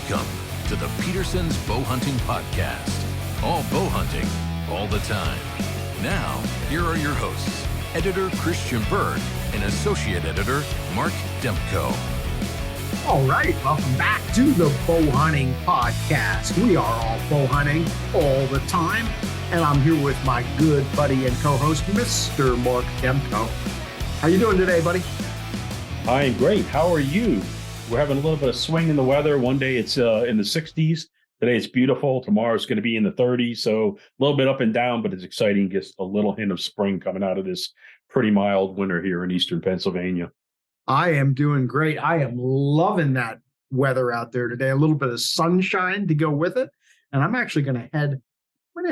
Welcome to the Petersen's Bowhunting Podcast. All bow hunting, all the time. Now, here are your hosts, Editor Christian Berg and Associate Editor Mark Demko. All right, welcome back to the Bowhunting Podcast. We are all bow hunting all the time, and I'm here with my good buddy and co-host, Mr. Mark Demko. How you doing today, buddy? I am great. How are you? We're having a little bit of swing in the weather. One day it's in the 60s. Today it's beautiful. Tomorrow it's going to be in the 30s. So a little bit up and down, but it's exciting. Just a little hint of spring coming out of this pretty mild winter here in eastern Pennsylvania. I am doing great. I am loving that weather out there today. A little bit of sunshine to go with it. And I'm actually going to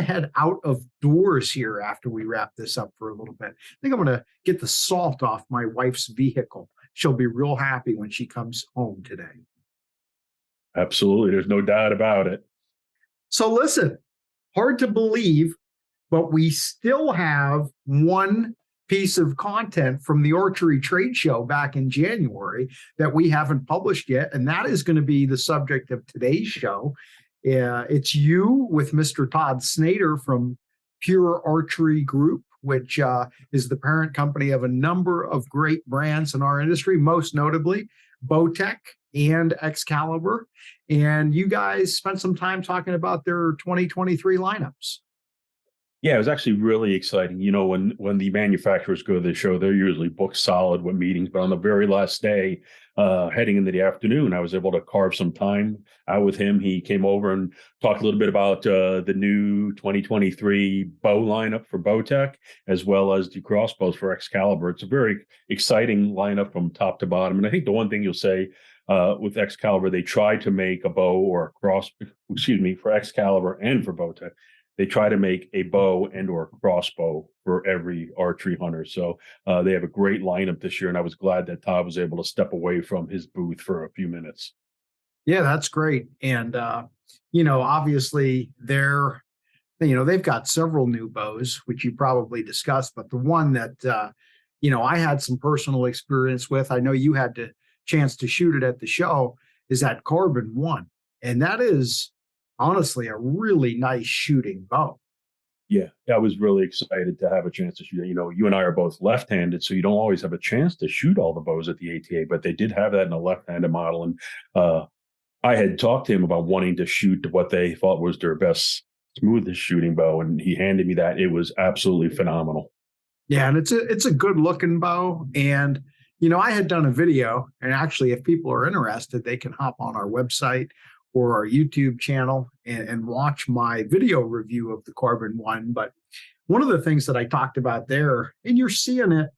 head out of doors here after we wrap this up for a little bit. I think I'm going to get the salt off my wife's vehicle. She'll be real happy when she comes home today. Absolutely. There's no doubt about it. So listen, hard to believe, but we still have one piece of content from the Archery trade show back in January that we haven't published yet. And that is going to be the subject of today's show. It's you with Mr. Todd Snader from Pure Archery Group, which is the parent company of a number of great brands in our industry, most notably Bowtech and Excalibur. And you guys spent some time talking about their 2023 lineups. Yeah, it was actually really exciting. You know, when the manufacturers go to the show, they're usually booked solid with meetings. But on the very last day, heading into the afternoon, I was able to carve some time out with him. He came over and talked a little bit about the new 2023 bow lineup for Bowtech, as well as the crossbows for Excalibur. It's a very exciting lineup from top to bottom. And I think the one thing you'll say with Excalibur, they tried to make a bow or a for Excalibur and for Bowtech. They try to make a bow and or crossbow for every archery hunter. So they have a great lineup this year. And I was glad that Todd was able to step away from his booth for a few minutes. Yeah, that's great. And, obviously they've got several new bows, which you probably discussed, but the one that, I had some personal experience with, I know you had the chance to shoot it at the show, is that Carbon One. And that is honestly a really nice shooting bow. Yeah, I was really excited to have a chance to shoot. You know, you and I are both left-handed, so you don't always have a chance to shoot all the bows at the ATA, but they did have that in a left-handed model. And I had talked to him about wanting to shoot what they thought was their best, smoothest shooting bow, and he handed me that. It was absolutely phenomenal. Yeah, and it's a good-looking bow. And, I had done a video, and actually, if people are interested, they can hop on our website or our YouTube channel and watch my video review of the Carbon One. But one of the things that I talked about there, and you're seeing it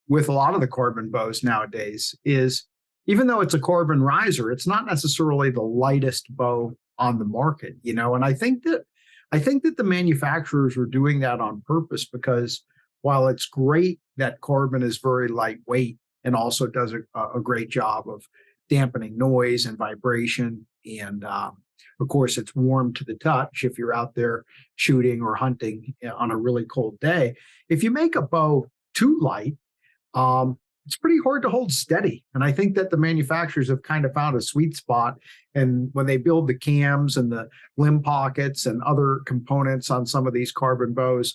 with a lot of the carbon bows nowadays, is even though it's a carbon riser, it's not necessarily the lightest bow on the market, and I think that the manufacturers are doing that on purpose, because while it's great that carbon is very lightweight and also does a great job of dampening noise and vibration. And of course, it's warm to the touch if you're out there shooting or hunting on a really cold day. If you make a bow too light, it's pretty hard to hold steady. And I think that the manufacturers have kind of found a sweet spot. And when they build the cams and the limb pockets and other components on some of these carbon bows,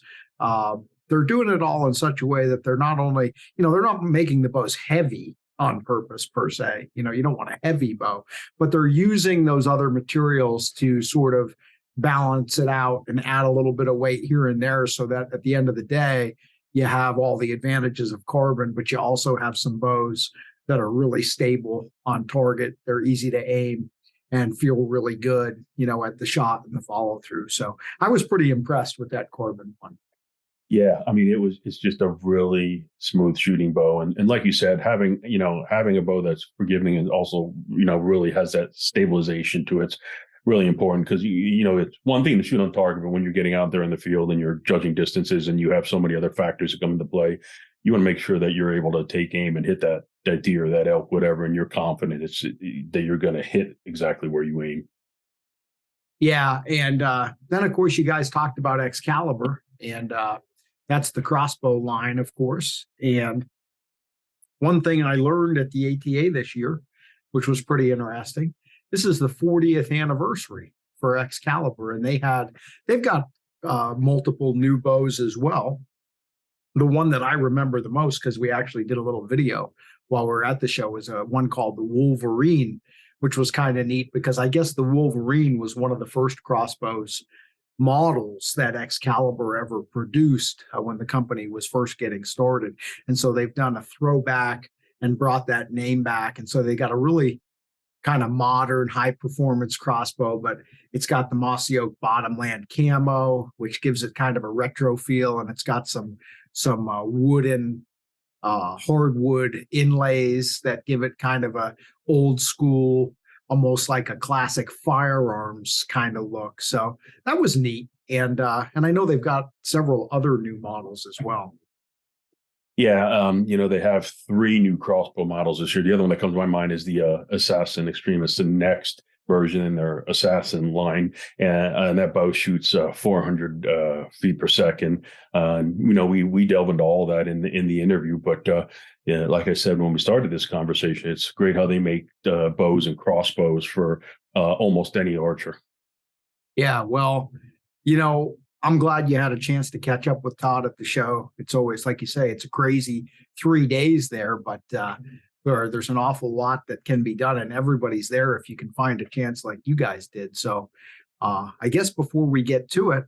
they're doing it all in such a way that they're not only, they're not making the bows heavy on purpose per se. You don't want a heavy bow, but they're using those other materials to sort of balance it out and add a little bit of weight here and there, so that at the end of the day, you have all the advantages of carbon, but you also have some bows that are really stable on target. They're easy to aim and feel really good, at the shot and the follow through. So I was pretty impressed with that Carbon One. Yeah, I mean, it's just a really smooth shooting bow. And like you said, having a bow that's forgiving and also, really has that stabilization to it's really important, because, it's one thing to shoot on target, but when you're getting out there in the field and you're judging distances and you have so many other factors that come into play, you want to make sure that you're able to take aim and hit that deer, that elk, whatever, and you're confident that you're going to hit exactly where you aim. Yeah. And then, of course, you guys talked about Excalibur, and that's the crossbow line, of course. And one thing I learned at the ATA this year, which was pretty interesting, this is the 40th anniversary for Excalibur, and they've got multiple new bows as well. The one that I remember the most, because we actually did a little video while we were at the show, was one called the Wolverine, which was kind of neat because I guess the Wolverine was one of the first crossbows models that Excalibur ever produced when the company was first getting started. And so they've done a throwback and brought that name back. And so they got a really kind of modern, high performance crossbow, but it's got the mossy oak bottomland camo, which gives it kind of a retro feel. And it's got some wooden, hardwood inlays that give it kind of a old school, almost like a classic firearms kind of look. So that was neat. And I know they've got several other new models as well. Yeah, they have 3 new crossbow models this year. The other one that comes to my mind is the Assassin Extreme. It's the next version in their Assassin line, and that bow shoots 400 feet per second. We delve into all that in the interview, but yeah, like I said when we started this conversation, it's great how they make bows and crossbows for almost any archer. Yeah, well, I'm glad you had a chance to catch up with Todd at the show. It's always, like you say, it's a crazy 3 days there, but there's an awful lot that can be done, and everybody's there if you can find a chance like you guys did. So I guess before we get to it,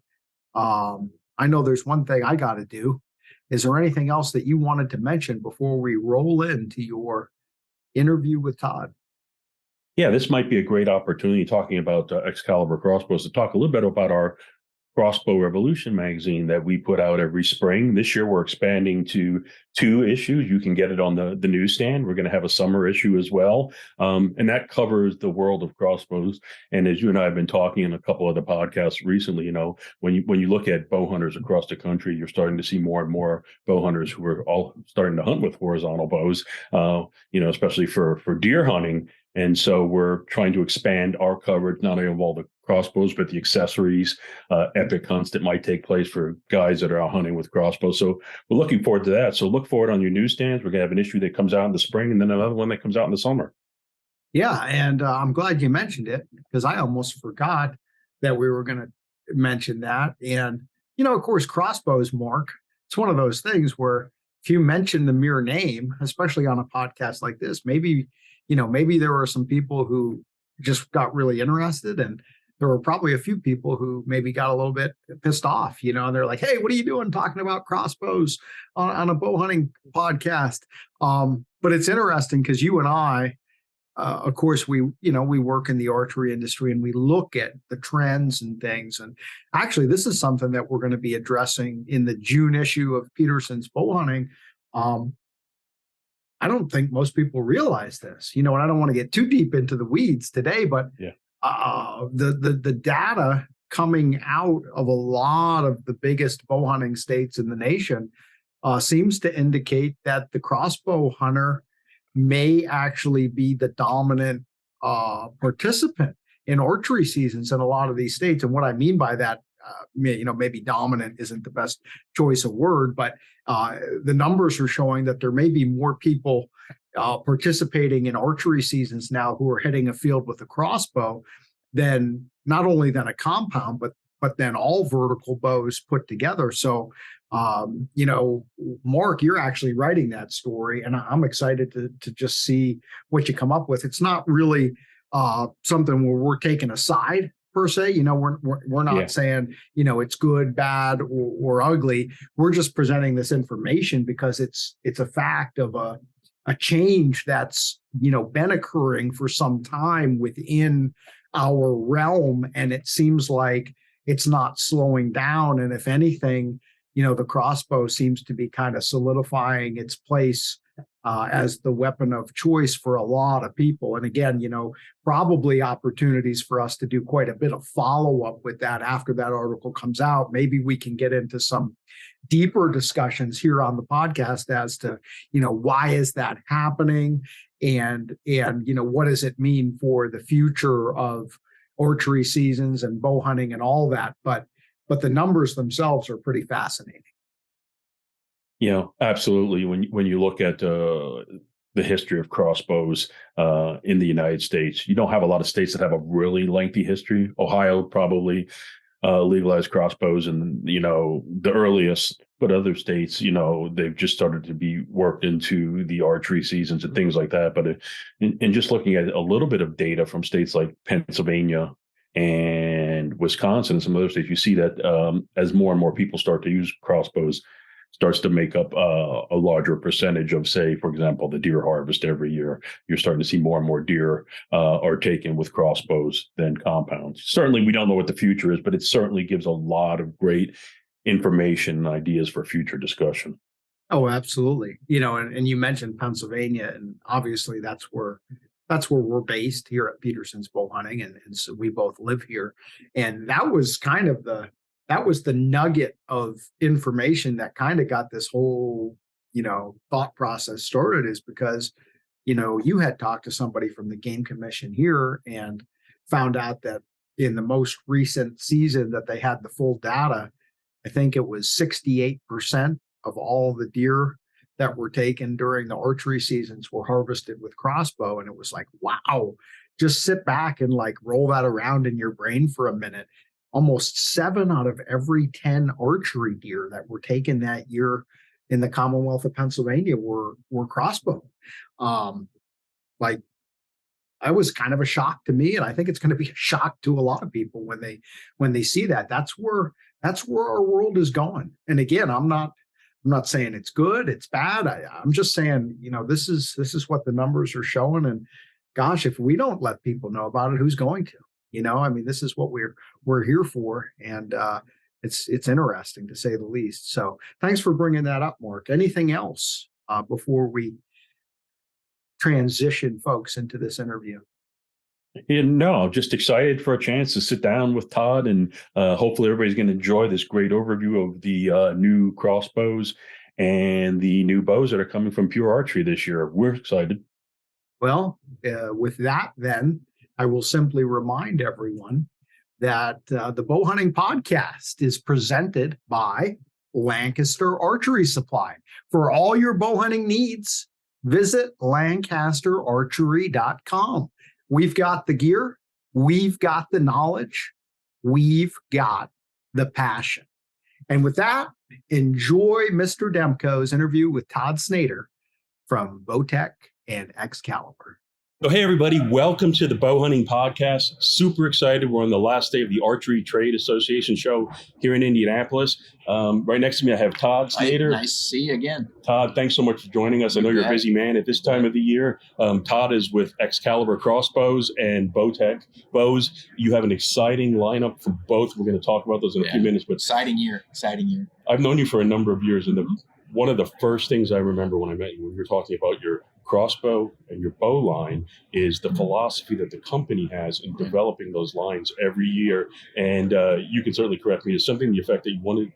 I know there's one thing I got to do. Is there anything else that you wanted to mention before we roll into your interview with Todd? Yeah, this might be a great opportunity, talking about Excalibur crossbows, to talk a little bit about our Crossbow Revolution magazine that we put out every spring. This year, we're expanding to 2 issues. You can get it on the newsstand. We're going to have a summer issue as well. And that covers the world of crossbows. And as you and I have been talking in a couple of the podcasts recently, when you look at bow hunters across the country, you're starting to see more and more bow hunters who are all starting to hunt with horizontal bows, especially for deer hunting. And so we're trying to expand our coverage, not only of all the crossbows, but the accessories, epic hunts that might take place for guys that are out hunting with crossbows. So we're looking forward to that. So look for it on your newsstands. We're going to have an issue that comes out in the spring and then another one that comes out in the summer. Yeah, and I'm glad you mentioned it because I almost forgot that we were going to mention that. And, of course, crossbows, Mark, it's one of those things where if you mention the mere name, especially on a podcast like this, maybe there were some people who just got really interested, and there were probably a few people who maybe got a little bit pissed off, and they're like, hey, what are you doing talking about crossbows on a bow hunting podcast? But it's interesting because you and I, of course, we work in the archery industry and we look at the trends and things. And actually, this is something that we're going to be addressing in the June issue of Petersen's Bowhunting. I don't think most people realize this, and I don't want to get too deep into the weeds today, but yeah. The data coming out of a lot of the biggest bow hunting states in the nation seems to indicate that the crossbow hunter may actually be the dominant participant in archery seasons in a lot of these states. And what I mean by that, maybe dominant isn't the best choice of word, but the numbers are showing that there may be more people participating in archery seasons now who are hitting a field with a crossbow than not only than a compound, but then all vertical bows put together. So, Mark, you're actually writing that story, and I'm excited to just see what you come up with. It's not really something where we're taking a side per se. We're not saying, it's good, bad, or ugly. We're just presenting this information because it's a fact of a change that's, been occurring for some time within our realm. And it seems like it's not slowing down. And if anything, the crossbow seems to be kind of solidifying its place as the weapon of choice for a lot of people. And again, probably opportunities for us to do quite a bit of follow-up with that after that article comes out. Maybe we can get into some deeper discussions here on the podcast as to, why is that happening? And what does it mean for the future of archery seasons and bow hunting and all that? But the numbers themselves are pretty fascinating. Absolutely. When you look at the the history of crossbows in the United States. You don't have a lot of states that have a really lengthy history. Ohio probably legalized crossbows and the earliest, but other states, they've just started to be worked into the archery seasons and things like that. But in just looking at a little bit of data from states like Pennsylvania and Wisconsin and some other states, you see that as more and more people start to use crossbows, starts to make up a larger percentage of, say, for example, the deer harvest every year. You're starting to see more and more deer are taken with crossbows than compounds. Certainly, we don't know what the future is, but it certainly gives a lot of great information and ideas for future discussion. Oh, absolutely. And you mentioned Pennsylvania, and obviously that's where we're based here at Petersen's Bowhunting, and so we both live here. And that was kind of the nugget of information that kind of got this whole, thought process started, is because, you had talked to somebody from the Game Commission here and found out that in the most recent season that they had the full data, I think it was 68% of all the deer that were taken during the archery seasons were harvested with crossbow. And it was like, wow, just sit back and like roll that around in your brain for a minute. Almost 7 out of every 10 archery deer that were taken that year in the Commonwealth of Pennsylvania were crossbow. Like, that was kind of a shock to me, and I think it's going to be a shock to a lot of people when they see that. That's where our world is going. And again, I'm not saying it's good, it's bad. I'm just saying, this is what the numbers are showing. And gosh, if we don't let people know about it, who's going to? This is what we're here for, and it's interesting to say the least. So thanks for bringing that up, Mark. Anything else before we transition folks into this interview? No, just excited for a chance to sit down with Todd, and hopefully everybody's going to enjoy this great overview of the new crossbows and the new bows that are coming from Pure Archery this year. We're excited. Well, with that, then, I will simply remind everyone that the Bowhunting Podcast is presented by Lancaster Archery Supply. For all your bowhunting needs, visit lancasterarchery.com. We've got the gear, we've got the knowledge, we've got the passion. And with that, enjoy Mr. Demko's interview with Todd Snader from Bowtech and Excalibur. So, hey, everybody, welcome to the Bowhunting Podcast. Super excited. We're on the last day of the Archery Trade Association show here in Indianapolis. Right next to me, I have Todd Snader. Nice to see you again. Todd, thanks so much for joining us. I know you're a busy man at this time of the year. Todd is with Excalibur Crossbows and Bowtech Bows. You have an exciting lineup for both. We're going to talk about those in a few minutes. But exciting year. I've known you for a number of years, and one of the first things I remember when I met you, when you were talking about your crossbow and your bow line, is the philosophy that the company has in developing those lines every year. And you can certainly correct me. It's something to the effect that you want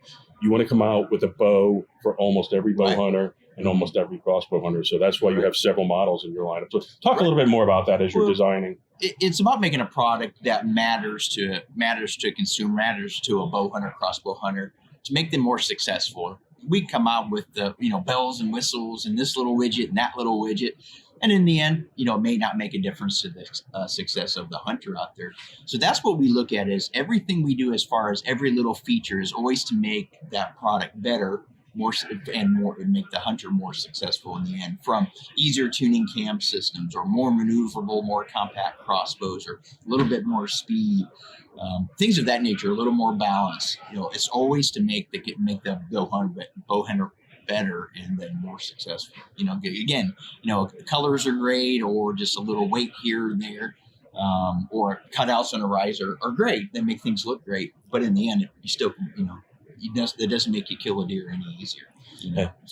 to come out with a bow for almost every bow hunter and almost every crossbow hunter. So that's why you have several models in your lineup. So talk a little bit more about that as you're designing. It's about making a product that matters to a consumer, matters to a bow hunter, crossbow hunter, to make them more successful. We come out with the bells and whistles and this little widget and that little widget, and in the end, it may not make a difference to the success of the hunter out there. So that's what we look at, is everything we do as far as every little feature is always to make that product better, and make the hunter more successful in the end. From easier tuning cam systems, or more maneuverable, more compact crossbows, or a little bit more speed. Things of that nature, a little more balance. It's always to make the bow hunter better and then more successful. Again, colors are great, or just a little weight here and there, or cutouts on a riser are great. They make things look great, but in the end, you still, that doesn't make you kill a deer any easier.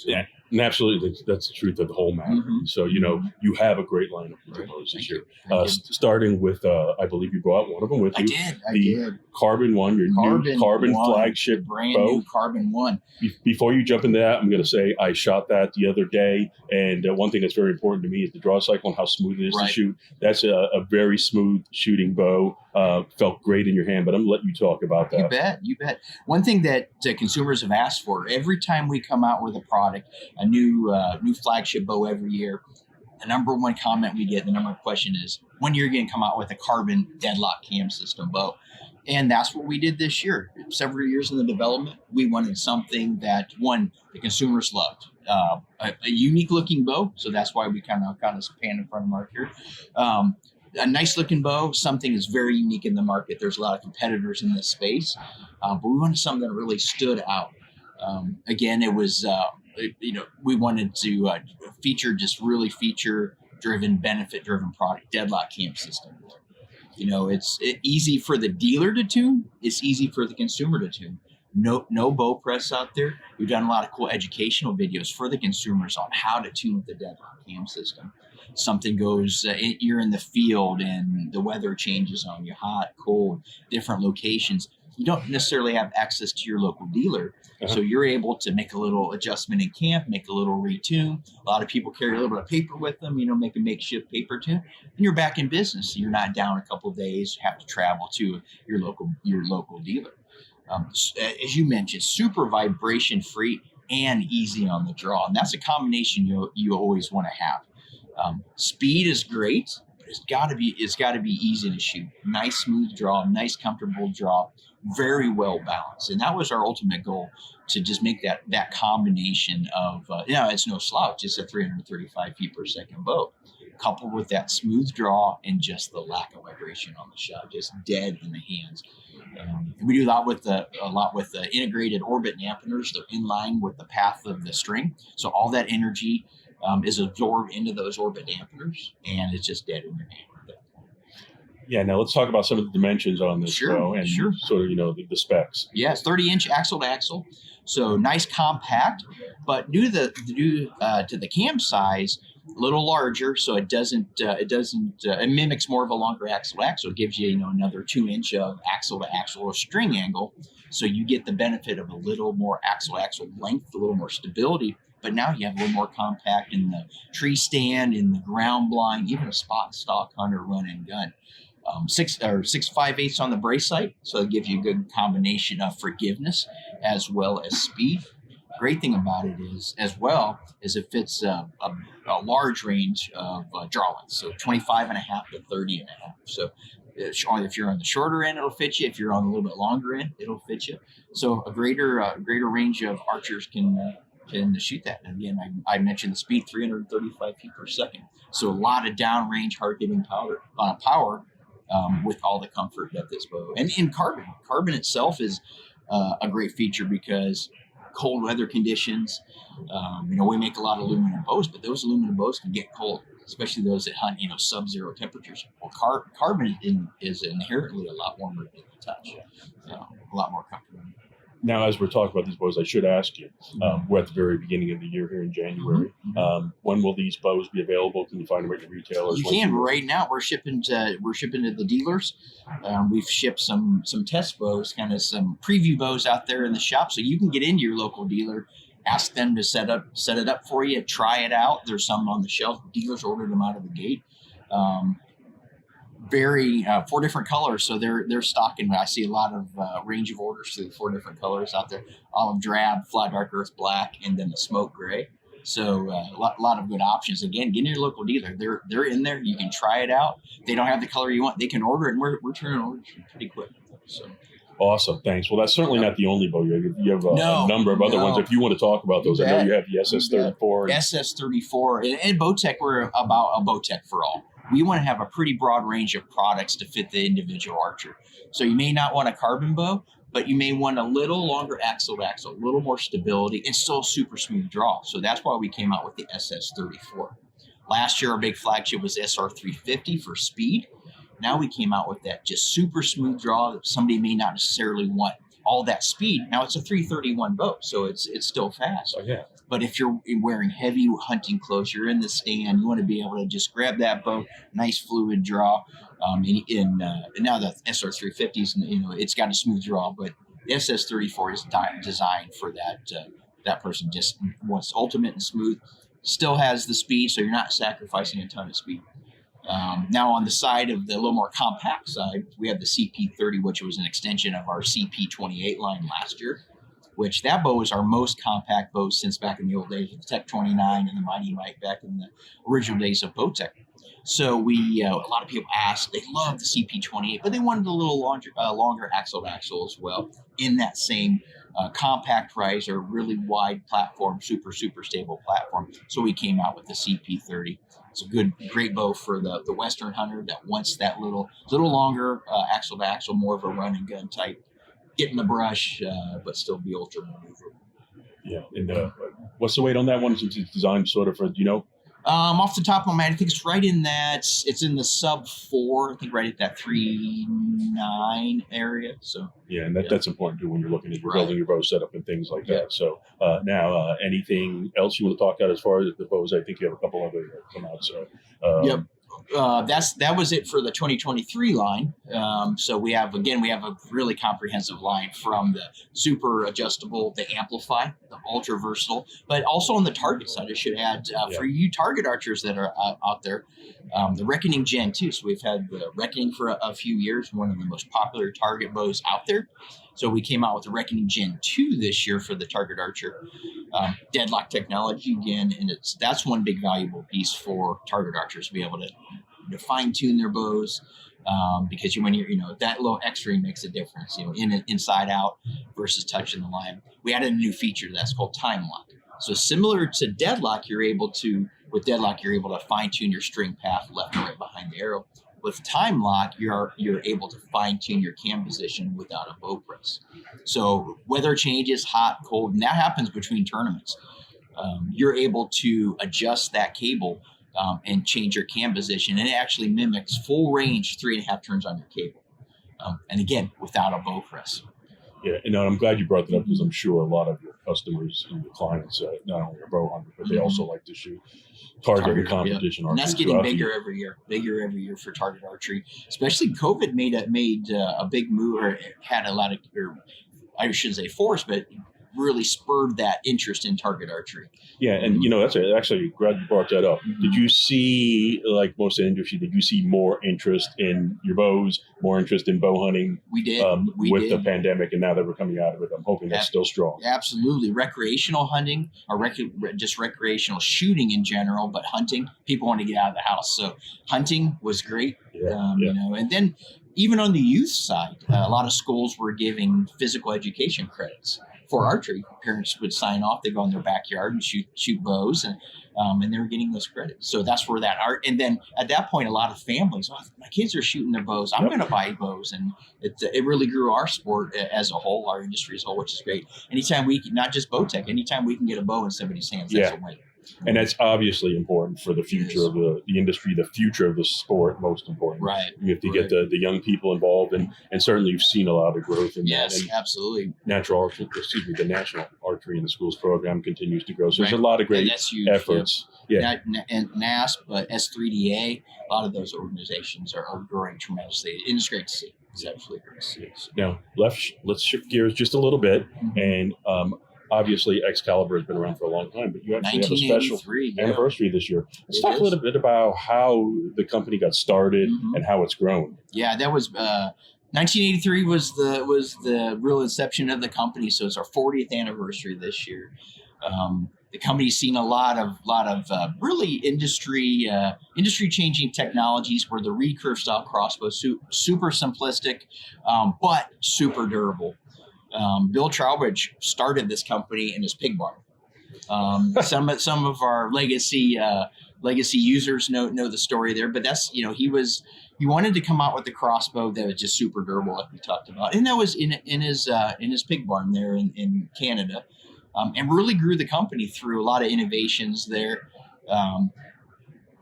Yeah, and absolutely, that's the truth of the whole matter. Mm-hmm. So, you have a great lineup of bows this year. Starting with, I believe you brought one of them with you. I did. Carbon One, your new Carbon flagship brand bow. New Carbon One. Before you jump into that, I'm going to say I shot that the other day, and one thing that's very important to me is the draw cycle and how smooth it is to shoot. That's a very smooth shooting bow. Felt great in your hand, but I'm going to let you talk about that. You bet. One thing that consumers have asked for, every time we come out with a product, a new flagship bow every year, the number one comment we get, the number one question is, when you're going to come out with a carbon deadlock cam system bow? And that's what we did this year. Several years in the development, we wanted something that, one, the consumers loved. A unique looking bow, so that's why we kind of pan in front of Mark here. A nice looking bow, something is very unique in the market. There's a lot of competitors in this space, but we wanted something that really stood out. Again, it was, we wanted to really feature-driven, benefit-driven product, deadlock cam system. It's easy for the dealer to tune. It's easy for the consumer to tune. No bow press out there. We've done a lot of cool educational videos for the consumers on how to tune with the deadlock cam system. Something goes, you're in the field and the weather changes on you, hot, cold, different locations. You don't necessarily have access to your local dealer. So you're able to make a little adjustment in camp, make a little retune. A lot of people carry a little bit of paper with them, make a makeshift paper tune, and you're back in business. You're not down a couple of days, you have to travel to your local dealer. As you mentioned, super vibration free and easy on the draw. And that's a combination you always want to have. Speed is great, but it's got to be easy to shoot. Nice smooth draw, nice comfortable draw, very well balanced. And that was our ultimate goal, to just make that combination of it's no slouch. It's a 335 feet per second bow, coupled with that smooth draw and just the lack of vibration on the shot, just dead in the hands. We do a lot with the integrated orbit dampeners. They're in line with the path of the string, so all that energy is absorbed into those orbit dampeners, and it's just dead in your hand. Yeah, now let's talk about some of the dimensions on this bow and sort of, the specs. Yeah, it's 30-inch axle to axle, so nice compact, but due to the cam size, a little larger, so it mimics more of a longer axle to axle. It gives you, another 2-inch of axle to axle or string angle, so you get the benefit of a little more axle to axle length, a little more stability. But now you have a little more compact in the tree stand, in the ground blind, even a spot and stalk hunter run and gun. 6 5/8 on the brace sight, so it gives you a good combination of forgiveness as well as speed. Great thing about it is it fits a large range of draw lengths, so 25.5 to 30.5. So if you're on the shorter end, it'll fit you. If you're on a little bit longer end, it'll fit you. So a greater range of archers can shoot that. And again, I mentioned the speed, 335 feet per second. So a lot of downrange, hard-hitting power with all the comfort that this bow. And in carbon itself is a great feature because cold weather conditions, we make a lot of aluminum bows, but those aluminum bows can get cold, especially those that hunt, sub-zero temperatures. Well, carbon is inherently a lot warmer to the touch, a lot more comfortable. Now, as we're talking about these bows, I should ask you, we're at the very beginning of the year here in January. When will these bows be available? Can you find them at your retailers? You can. Right now, we're shipping to the dealers. We've shipped some test bows, kind of some preview bows out there in the shop, so you can get into your local dealer, ask them to set it up for you, try it out. There's some on the shelf. Dealers ordered them out of the gate. 4 different colors, so they're stocking. I see a lot of range of orders through 4 different colors out there: olive drab, fly dark earth black, and then the smoke gray. So a lot of good options. Again, get in your local dealer. They're in there. You can try it out. If they don't have the color you want, they can order it, and we're turning orders pretty quick. So awesome, thanks. Well, that's certainly not the only bow you have. You have a number of other ones. If you want to talk about those, I know you have the SS34. SS34 and Bowtech. We're about a Bowtech for all. We want to have a pretty broad range of products to fit the individual archer. So you may not want a carbon bow, but you may want a little longer axle to axle, a little more stability, and still super smooth draw. So that's why we came out with the SS34. Last year, our big flagship was SR350 for speed. Now we came out with that just super smooth draw that somebody may not necessarily want all that speed. Now it's a 331 bow, so it's still fast. Oh, yeah. But if you're wearing heavy hunting clothes, you're in the stand, you want to be able to just grab that bow, nice fluid draw. And now the SR350s, it's got a smooth draw, but the SS34 is designed for that person just wants ultimate and smooth. Still has the speed, so you're not sacrificing a ton of speed. Now on the side of the little more compact side, we have the CP30, which was an extension of our CP28 line last year. which that bow is our most compact bow since back in the old days with the Tech 29 and the Mighty Mike back in the original days of Bowtech. So we, a lot of people asked, they love the CP28, but they wanted a little longer axle to axle as well in that same compact riser, really wide platform, super stable platform. So we came out with the CP30. It's a great bow for the Western hunter that wants that little longer axle to axle, more of a run and gun type, get in the brush, but still be ultra maneuverable. Yeah. And what's the weight on that one? Since it's designed sort of for, off the top of my head, I think it's right in that. It's in the sub 4. I think right at that 3.9 area. So yeah, and that's important too when you're looking at building your bow setup and things like that. So now, anything else you want to talk about as far as the bows? I think you have a couple other come out. So yep. That was it for the 2023 line. So we have a really comprehensive line from the super adjustable, the Amplify, the ultra versatile, but also on the target side, I should add for you target archers that are out there, the Reckoning Gen 2. So we've had the Reckoning for a few years, one of the most popular target bows out there. So we came out with the Reckoning Gen 2 this year for the target archer. Deadlock technology again, and that's one big valuable piece for target archers to be able to fine tune their bows, because when you're that little X-ray makes a difference. Inside out versus touching the line. We added a new feature that's called Time Lock. So similar to Deadlock, with Deadlock you're able to fine tune your string path left and right behind the arrow. With Time Lock, you're able to fine tune your cam position without a bow press. So weather changes, hot, cold, and that happens between tournaments. You're able to adjust that cable and change your cam position, and it actually mimics full range 3.5 turns on your cable. And again, without a bow press. Yeah, and I'm glad you brought that up because I'm sure a lot of your customers and your clients not only are bow hunters, but they also like to shoot target and competition archery. And that's getting bigger every year for target archery. Especially COVID made a big move, or had a lot of, or I shouldn't say force, but really spurred that interest in target archery. Yeah, and that's actually glad you brought that up. Did you see, like most of the industry, did you see more interest in your bows, more interest in bow hunting? We did. With the pandemic, and now that we're coming out of it, I'm hoping that's still strong. Absolutely. Recreational hunting, or just recreational shooting in general, but hunting, people want to get out of the house. So hunting was great. And then even on the youth side, a lot of schools were giving physical education credits for archery. Parents would sign off, they go in their backyard and shoot bows, and they were getting those credits. So that's where that art, and then at that point, a lot of families, my kids are shooting their bows, I'm going to buy bows. And it really grew our sport as a whole, our industry as a whole, which is great. Anytime we can, not just Bowtech, anytime we can get a bow in somebody's hands, that's a win. And that's obviously important for the future of the industry, the future of the sport, most important. Right. You have to get the young people involved, and certainly you've seen a lot of growth in that. And absolutely. The National Archery in the Schools program continues to grow. So there's a lot of great efforts. Yeah. And NASP, S3DA, a lot of those organizations are growing tremendously. And it's great to see. It's absolutely great to see. Now, let's shift gears just a little bit, and obviously, Excalibur has been around for a long time, but you actually have a special anniversary this year. Let's talk a little bit about how the company got started and how it's grown. Yeah, that was 1983 was the real inception of the company. So it's our 40th anniversary this year. The company's seen a lot of really industry changing technologies, where the recurve style crossbow, super simplistic, but super durable. Bill Trowbridge started this company in his pig barn. Some of our legacy users know the story there, but that's he wanted to come out with the crossbow that was just super durable, like we talked about, and that was in his pig barn there in Canada, and really grew the company through a lot of innovations there.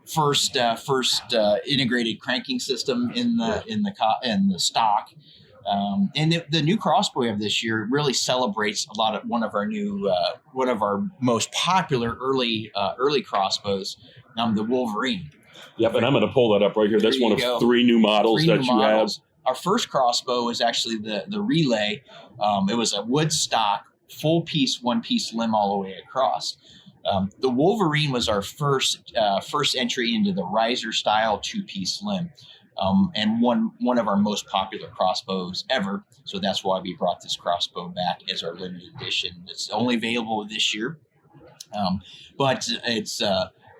First integrated cranking system in the stock. And the new crossbow we have this year really celebrates one of our most popular early crossbows, the Wolverine. Yep, and I'm going to pull that up right here. That's one of 3 new models that you have. Our first crossbow was actually the Relay. It was a wood stock, full piece, one piece limb all the way across. The Wolverine was our first entry into the riser style 2-piece limb. and one of our most popular crossbows ever. So that's why we brought this crossbow back as our limited edition. It's only available this year, but it's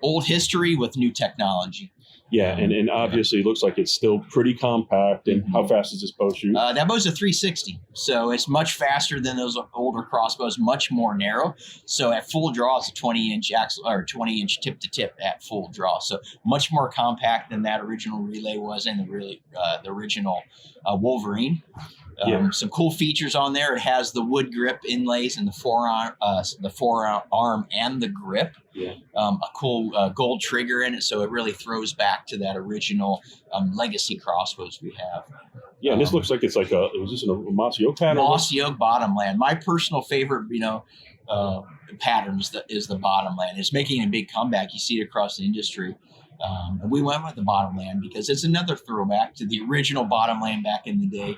old history with new technology. Yeah, and obviously it looks like it's still pretty compact. And how fast does this bow shoot? That bow's a 360, so it's much faster than those older crossbows, much more narrow. So at full draw, it's a 20-inch axle or 20-inch tip to tip at full draw. So much more compact than that original relay was, and the original Wolverine. Some cool features on there. It has the wood grip inlays in the forearm and the grip. A cool gold trigger in it, so it really throws back to that original legacy crossbows we have. Yeah, and this looks like it's like was this a mossy oak pattern? Mossy oak bottomland. My personal favorite, pattern is the bottomland. It's making a big comeback. You see it across the industry. And we went with the bottomland because it's another throwback to the original bottomland back in the day.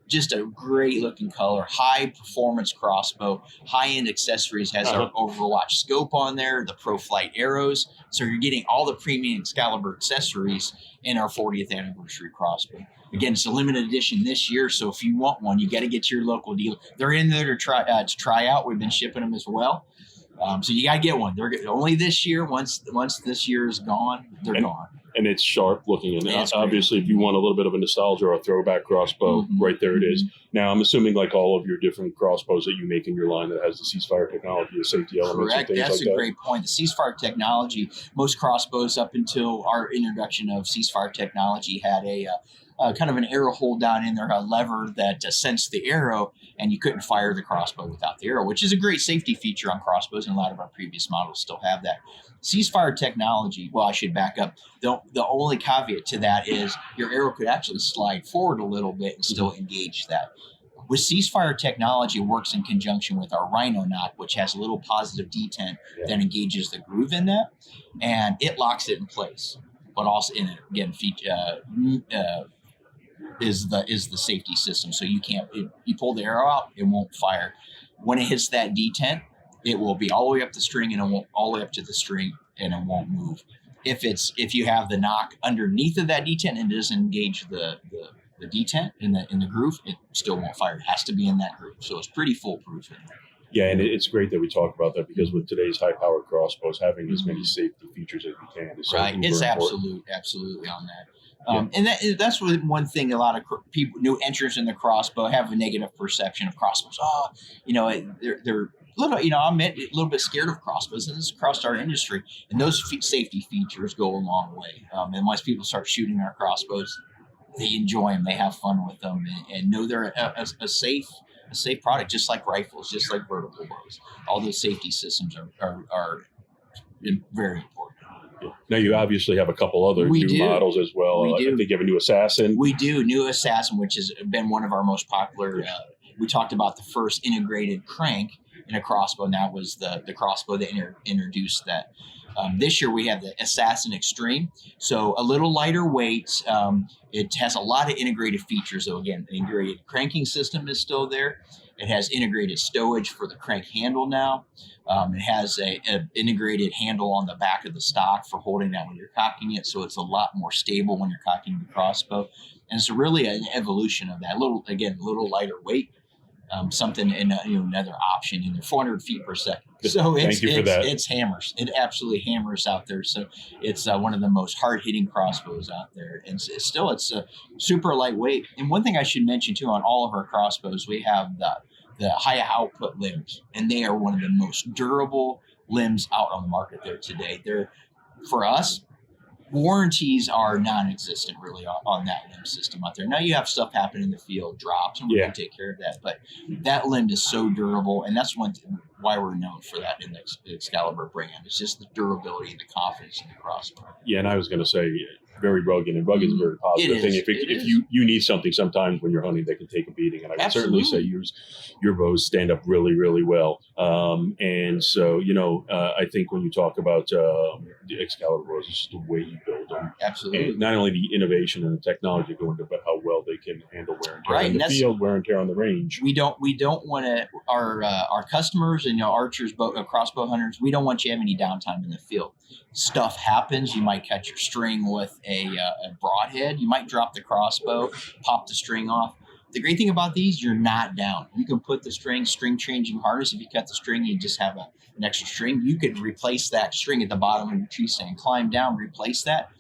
Just a great looking color, high performance crossbow, high end accessories, has our Overwatch scope on there, the Pro Flight arrows. So you're getting all the premium Excalibur accessories in our 40th anniversary crossbow. Again, it's a limited edition this year, so if you want one, you got to get to your local dealer. They're in there to try out. We've been shipping them as well. So you got to get one. They're only this year. Once this year is gone, they're gone. And it's sharp looking. And obviously, if you want a little bit of a nostalgia or a throwback crossbow, right there it is. Now, I'm assuming like all of your different crossbows that you make in your line that has the ceasefire technology, the safety elements, and things That's like that. That's a great point. The ceasefire technology, most crossbows up until our introduction of ceasefire technology had a kind of an arrow hold down in there, a lever that sensed the arrow, and you couldn't fire the crossbow without the arrow, which is a great safety feature on crossbows, and a lot of our previous models still have that. Ceasefire technology, well, I should back up. The only caveat to that is your arrow could actually slide forward a little bit and still engage that. With ceasefire technology, it works in conjunction with our Rhino knot, which has a little positive detent that engages the groove in that, and it locks it in place. But also, in it, again, is the safety system. So you can't, you pull the arrow out, it won't fire. When it hits that detent, it will be all the way up the string, and it won't all the way up to the string, and it won't move. If you have the knock underneath of that detent and it doesn't engage the detent in the groove, it still won't fire. It has to be in that groove. So it's pretty foolproof in there. Yeah, and it's great that we talk about that, because with today's high-powered crossbows, having as many safety features as we can is so right. It's important. absolutely on that. And that's one thing a lot of people, new entrants in the crossbow, have a negative perception of crossbows. They're little, I'll admit, a little bit scared of crossbows, and this is across our industry. And those safety features go a long way. And once people start shooting our crossbows, they enjoy them, they have fun with them, and know they're a safe product, just like rifles, just like vertical bows. All those safety systems are very important. Now, you obviously have a couple other new models as well. I think you have a new Assassin. We do. New Assassin, which has been one of our most popular. We talked about the first integrated crank in a crossbow, and that was the crossbow that introduced that. This year we have the Assassin Extreme, so a little lighter weight. It has a lot of integrated features, though. Again, the integrated cranking system is still there. It has integrated stowage for the crank handle now. It has a integrated handle on the back of the stock for holding that when you're cocking it, so it's a lot more stable when you're cocking the crossbow. And it's really an evolution of that. Little lighter weight. Something in another option in there, 400 feet per second. So it's hammers. It absolutely hammers out there. So it's one of the most hard hitting crossbows out there, and it's super lightweight. And one thing I should mention too, on all of our crossbows, we have the high output limbs, and they are one of the most durable limbs out on the market there today. They're, for us, warranties are non-existent really on that limb system out there. Now you have stuff happen in the field, drops, and we can take care of that. But that limb is so durable, and that's why we're known for that in the Excalibur brand. It's just the durability and the confidence in the crossbow. Yeah, and I was going to say, very rugged, and rugged is a very positive thing. If you need something sometimes when you're hunting that can take a beating, and I would certainly say your bows stand up really, really well. And so, I think when you talk about the Excalibur bows, it's just the way you build them. Absolutely. And not only the innovation and the technology going into, but how well they can handle wear and tear Right, in and the field, wear and tear on the range. We don't want to our customers and archers, crossbow hunters. We don't want you to have any downtime in the field. Stuff happens. You might catch your string with a broadhead. You might drop the crossbow, pop the string off. The great thing about these, you're not down. You can put the string changing harness. If you cut the string, you just have an extra string. You could replace that string at the bottom of your tree stand, climb down, replace that.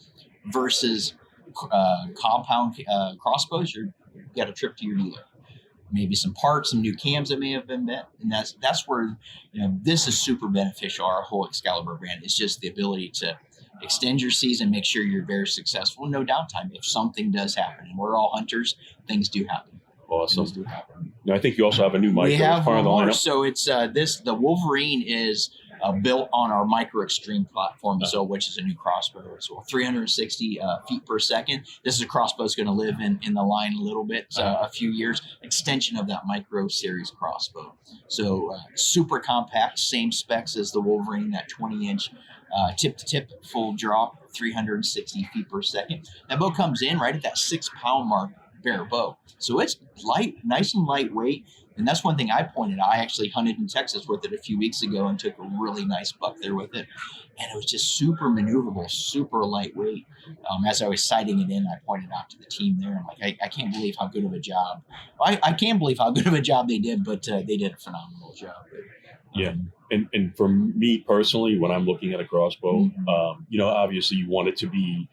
Versus compound crossbows, you got a trip to your dealer. Maybe some parts, some new cams that may have been bent, and that's where this is super beneficial. Our whole Excalibur brand is just the ability to extend your season, make sure you're very successful, no downtime. If something does happen, and we're all hunters, things do happen. Awesome. Things do happen. Now, I think you also have a new mic. We have part of the more. lineup. So it's the Wolverine is built on our Micro Extreme platform, so which is a new crossbow. So 360 feet per second. This is a crossbow that's going to live in the line a little bit, a few years. Extension of that Micro Series crossbow. So super compact, same specs as the Wolverine, that 20-inch tip-to-tip full drop, 360 feet per second. That bow comes in right at that 6-pound mark, bare bow. So it's light, nice and lightweight. And that's one thing I pointed out. I actually hunted in Texas with it a few weeks ago and took a really nice buck there with it. And it was just super maneuverable, super lightweight. As I was sighting it in, I pointed out to the team there. I'm like, I can't believe how good of a job. I can believe how good of a job they did, but they did a phenomenal job. Yeah. And for me personally, when I'm looking at a crossbow, obviously you want it to be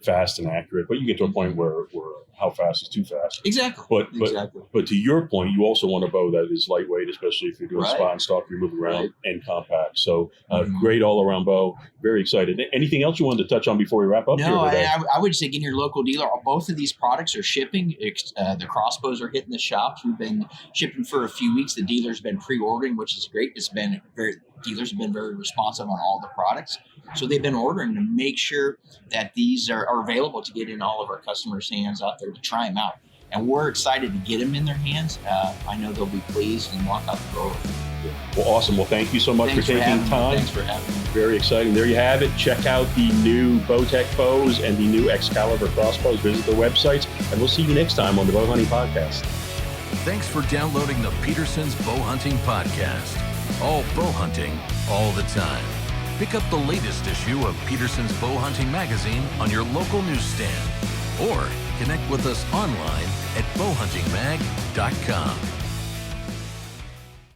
fast and accurate, but you get to a point where how fast is too fast. Exactly. But to your point, you also want a bow that is lightweight, especially if you're doing spot and stalk, you're moving around, and compact. So great all around bow. Very excited. Anything else you wanted to touch on before we wrap up? No, I would say get in your local dealer. Both of these products are shipping. The crossbows are hitting the shops. We've been shipping for a few weeks. The dealer's been pre-ordering, which is great. Dealers have been very responsive on all the products. So they've been ordering to make sure that these are available to get in all of our customers' hands out there to try them out. And we're excited to get them in their hands. I know they'll be pleased and walk out the door with them. Well, awesome. Well, thank you so much for taking time. Thanks for having me. Very exciting. There you have it. Check out the new Bowtech bows and the new Excalibur crossbows. Visit the websites, and we'll see you next time on the Bowhunting Podcast. Thanks for downloading the Petersen's Bowhunting Podcast. All bowhunting, all the time. Pick up the latest issue of Petersen's Bowhunting magazine on your local newsstand, or connect with us online at bowhuntingmag.com.